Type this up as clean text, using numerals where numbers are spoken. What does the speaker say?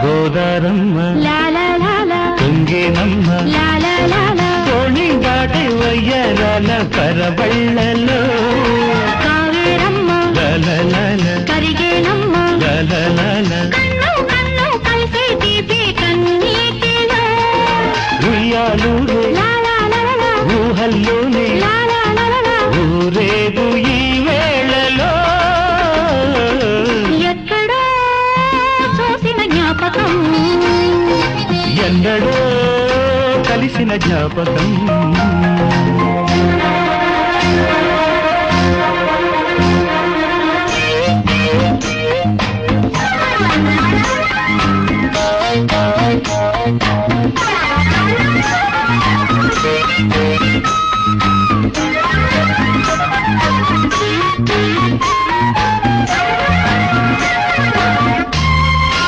గోదారమ్మ తుంగేనమ్మ తోణి దాటి వయ్యరాల పరబళ్ళలో కావేరమ్మ కరిగేనమ్మ కన్ను కన్ను కలిసే దీపే కన్నీటిలో ఉయ్యాలూరే ఊహల్లోనే ఊరేగు ఈ వేళలో ఎక్కడో చూసిన జ్ఞాపకం ఎన్నడో కలిసిన జ్ఞాపకం